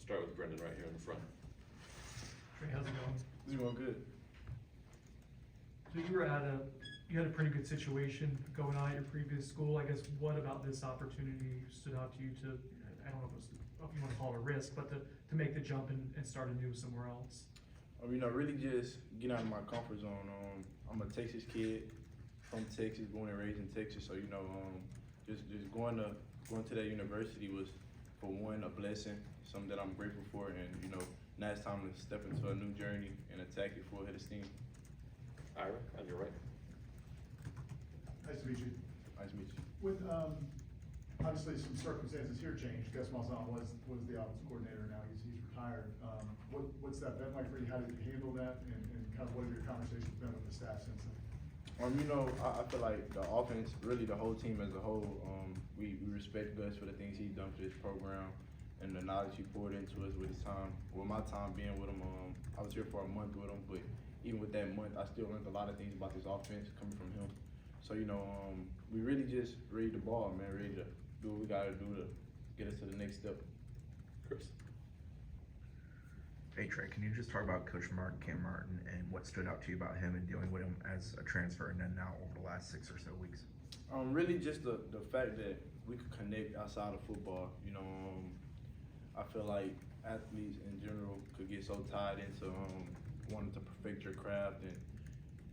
start with Brendan right here in the front. Trey, how's it going? It's going good. So you had a pretty good situation going on at your previous school. I guess what about this opportunity stood out to you to, I don't know if you want to call it a risk, but to make the jump and start anew somewhere else? Really just get out of my comfort zone. I'm a Texas kid from Texas, born and raised in Texas. So just going to that university was, for one, a blessing, something that I'm grateful for, and now it's time to step into a new journey and attack it full head of steam. Ira, on your right. Nice to meet you. Nice to meet you. With, obviously some circumstances here changed. Gus Malzahn was the offensive coordinator, now he's retired. What's that been like for you? How did you handle that? And kind of what have your conversations been with the staff since then? I feel like the offense, really the whole team as a whole, we respect Gus for the things he's done for this program and the knowledge he poured into us with his time. With my time being with him, I was here for a month with him, but even with that month, I still learned a lot of things about this offense coming from him. So, we really just ready to ball, man, ready to do what we gotta do to get us to the next step. Chris. Hey Trey, can you just talk about Coach Cam Martin, and what stood out to you about him and dealing with him as a transfer and then now over the last 6 or so weeks? Really just the fact that we could connect outside of football. I feel like athletes in general could get so tied into wanting to perfect your craft, and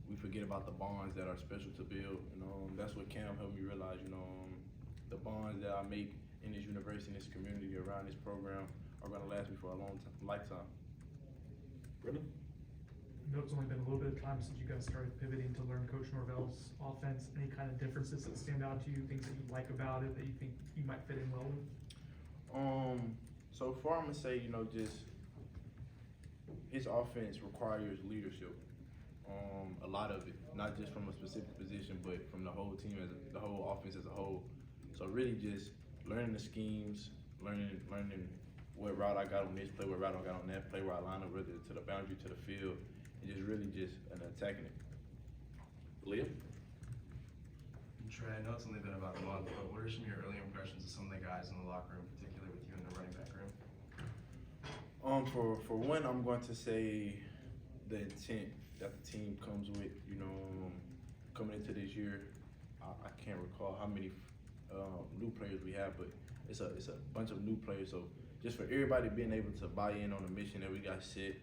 we forget about the bonds that are special to build. That's what Cam helped me realize. The bonds that I make in this university, in this community, around this program, are going to last me for a long lifetime. Brendan. I know it's only been a little bit of time since you guys started pivoting to learn Coach Norvell's offense. Any kind of differences that stand out to you, things that you like about it, that you think you might fit in well with? So far I'm gonna say, just his offense requires leadership. A lot of it, not just from a specific position, but from the whole team, the whole offense as a whole. So really just learning the schemes, learning what route I got on this play, what route I got on that play, where I line up, whether to the boundary, to the field, and just really attacking it. Liam. Trey, I know it's only been about a month, but what are some of your early impressions of some of the guys in the locker room, particularly with you in the running back room? For one, I'm going to say the intent that the team comes with. Coming into this year, I can't recall how many new players we have, but it's a bunch of new players. So just for everybody being able to buy in on the mission that we got set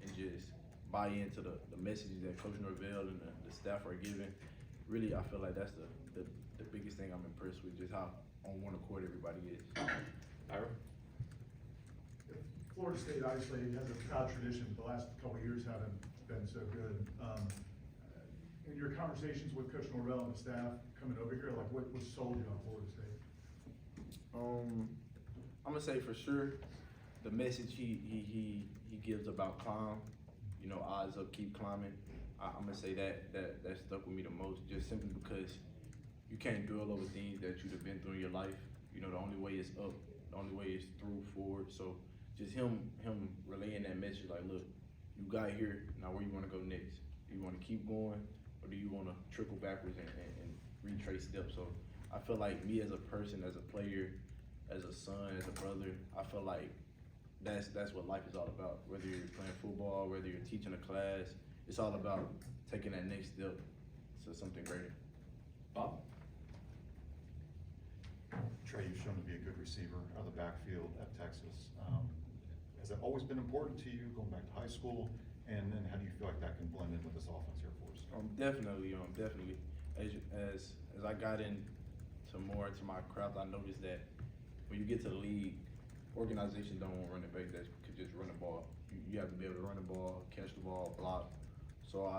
and just buy into the messages that Coach Norvell and the staff are giving, really I feel like that's the biggest thing I'm impressed with, just how on one accord everybody is. Ira. Florida State obviously has a proud tradition. The last couple of years haven't been so good. In your conversations with Coach Norvell and the staff coming over here, like what sold you on Florida State? I'm gonna say for sure the message he gives about climb, eyes up, keep climbing. I'm gonna say that stuck with me the most, just simply because you can't dwell over things that you've been through in your life. The only way is up, the only way is through, forward. So just him relaying that message, like, look, you got here, now where you wanna go next? Do you wanna keep going, or do you wanna trickle backwards and retrace steps? So I feel like me as a person, as a player, as a son, as a brother, I feel like that's what life is all about. Whether you're playing football, whether you're teaching a class, it's all about taking that next step to something greater. Bob. Trey, you've shown to be a good receiver out of the backfield at Texas. Has that always been important to you going back to high school? And then how do you feel like that can blend in with this offense here for us? Definitely. As I got more into my craft, I noticed that when you get to the league, organizations don't want running backs that could just run the ball. You have to be able to run the ball, catch the ball, block. So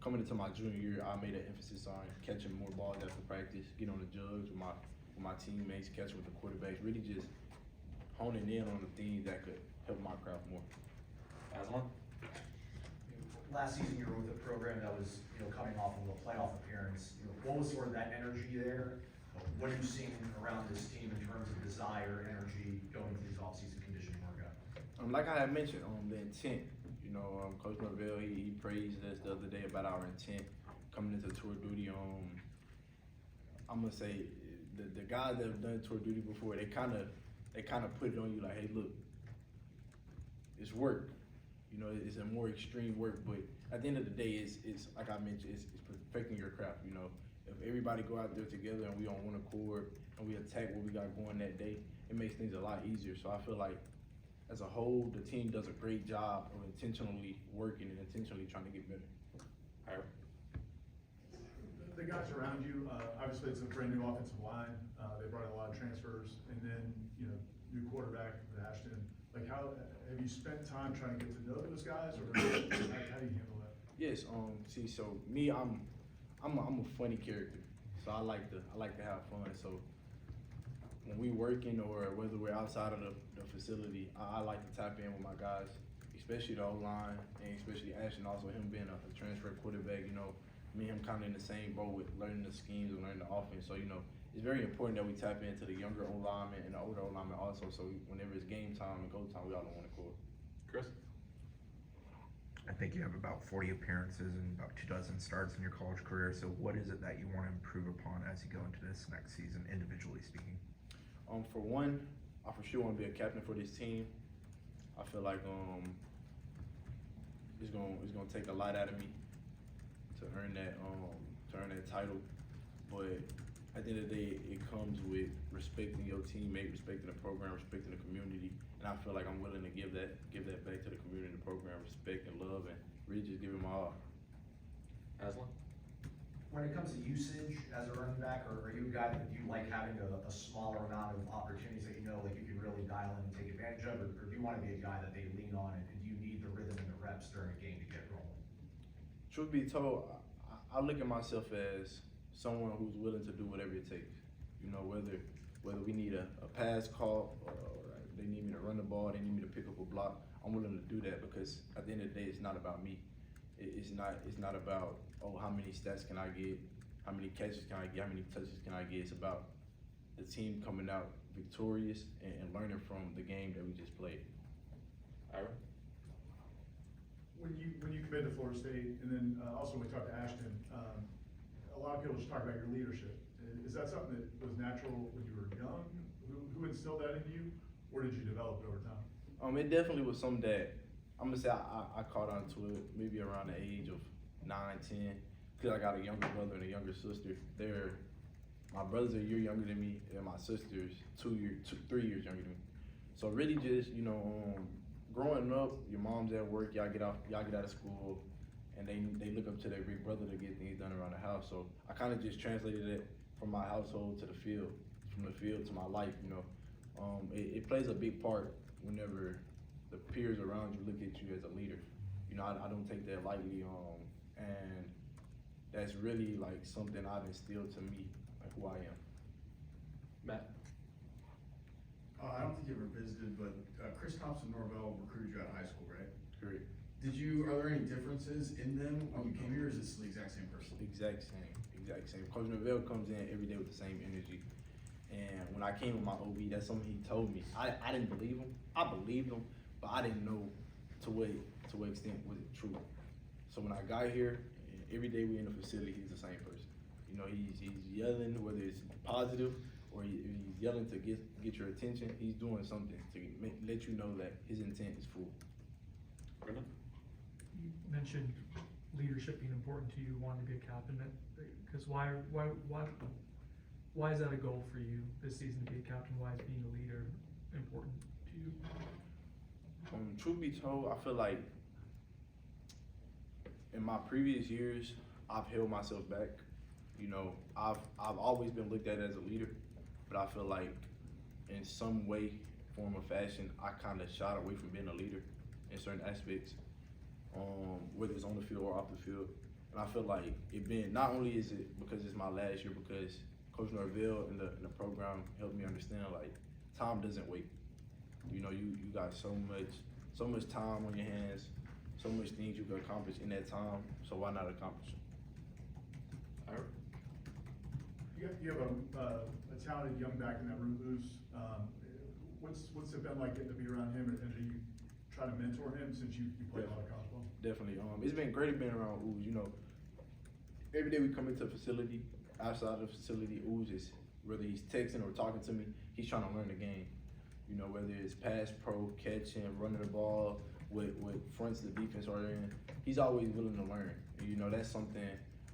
coming into my junior year, I made an emphasis on catching more balls after practice, get on the jugs with my teammates, catching with the quarterbacks, really just honing in on the things that could help my craft more. Aslan. Last season you were with a program that was coming off of a playoff appearance. What was sort of that energy there? What are you seeing around this team in terms of desire, energy going into these offseason conditioning workouts? Like I had mentioned, the intent. Coach Norvell, he praised us the other day about our intent coming into tour duty. I'm gonna say the guys that have done tour duty before, they kind of put it on you like, hey, look, it's work. You know, it's a more extreme work, but at the end of the day, it's like I mentioned, it's perfecting your craft. You know, if everybody go out there together and we on one accord and we attack what we got going that day, it makes things a lot easier. So I feel like as a whole, the team does a great job of intentionally working and intentionally trying to get better. Ira? The guys around you, obviously it's a brand new offensive line. They brought in a lot of transfers, and then, you know, new quarterback with Ashton. Like, how have you spent time trying to get to know those guys, or how do you handle that? Yes. See, so me, I'm a funny character, so I like to have fun. So when we working or whether we're outside of the facility, I like to tap in with my guys, especially the O-line, and especially Ashton, also him being a transfer quarterback. You know, me and him kind of in the same boat with learning the schemes and learning the offense. So, you know, it's very important that we tap into the younger O-lineman and the older O-lineman also, so whenever it's game time and go time, we all on one accord. Chris? I think you have about 40 appearances and about 24 starts in your college career. So what is it that you want to improve upon as you go into this next season, individually speaking? For one, I for sure want to be a captain for this team. I feel like it's gonna take a lot out of me to earn that title. But at the end of the day, it comes with respecting your teammate, respecting the program, respecting the community, and I feel like I'm willing to give that back to the community and the program, respect and love, and really just give it my all. Aslan? When it comes to usage as a running back, or are you a guy that you like having a smaller amount of opportunities that you know, like you can really dial in and take advantage of, or do you want to be a guy that they lean on, and do you need the rhythm and the reps during a game to get rolling? Truth be told, I look at myself as someone who's willing to do whatever it takes. You know, whether we need a pass call or they need me to run the ball, they need me to pick up a block, I'm willing to do that, because at the end of the day, it's not about me. It's not about, oh, how many stats can I get, how many catches can I get, how many touches can I get. It's about the team coming out victorious and learning from the game that we just played. Ira? When you committed to Florida State, and then also when we talked to Ashton, a lot of people just talk about your leadership. Is that something that was natural when you were young? Who instilled that into you, or did you develop it over time? It definitely was something that I'm gonna say I caught on to it maybe around the age of 9, 10, because I got a younger brother and a younger sister. My brother's a year younger than me, and my sister's 3 years younger than me. So really just, you know, growing up, your mom's at work, y'all get out of school, and they look up to their big brother to get things done around the house. So I kind of just translated it from my household to the field, from the field to my life, you know. It plays a big part whenever the peers around you look at you as a leader. You know, I don't take that lightly, and that's really like something I've instilled to me, like who I am. Matt? I don't think you ever visited, but Chris Thompson Norvell recruited you out of high school, right? Correct. Are there any differences in them when you came here, or is this the exact same person? Exact same. Coach Norvell comes in every day with the same energy. And when I came with my OB, that's something he told me. I didn't believe him. I believed him, but I didn't know to what extent was it true. So when I got here, every day we in the facility, he's the same person. You know, he's yelling, whether it's positive or he's yelling to get your attention. He's doing something to let you know that his intent is full. Brendan? You mentioned leadership being important to you, wanting to be a captain, because why is that a goal for you this season, to be a captain? Why is being a leader important to you? Truth be told, I feel like in my previous years, I've held myself back. You know, I've always been looked at as a leader, but I feel like in some way, form, or fashion, I kind of shied away from being a leader in certain aspects, whether it's on the field or off the field. And I feel like not only is it because it's my last year, because Coach Norvell and the program helped me understand, like, time doesn't wait. You know, you got so much time on your hands, so much things you can accomplish in that time, so why not accomplish them? Ira? You have a talented young back in that room, Uz. What's it been like getting to be around him, and do you try to mentor him since you play a lot of college ball? Definitely. It's been great being around Uz. You know, every day we come into the facility, outside of the facility, Uz is, whether he's texting or talking to me, he's trying to learn the game. You know, whether it's pass pro, catching, running the ball, what fronts the defense are in, he's always willing to learn. And, you know, that's something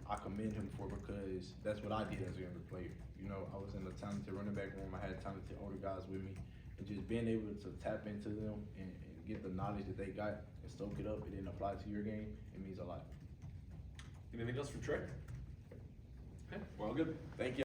I commend him for because that's what I did as a younger player. You know, I was in the talented running back room. I had talented older guys with me. And just being able to tap into them and get the knowledge that they got and stoke it up and then apply it to your game, it means a lot. Anything else for Trey? Okay, well, good. Thank you.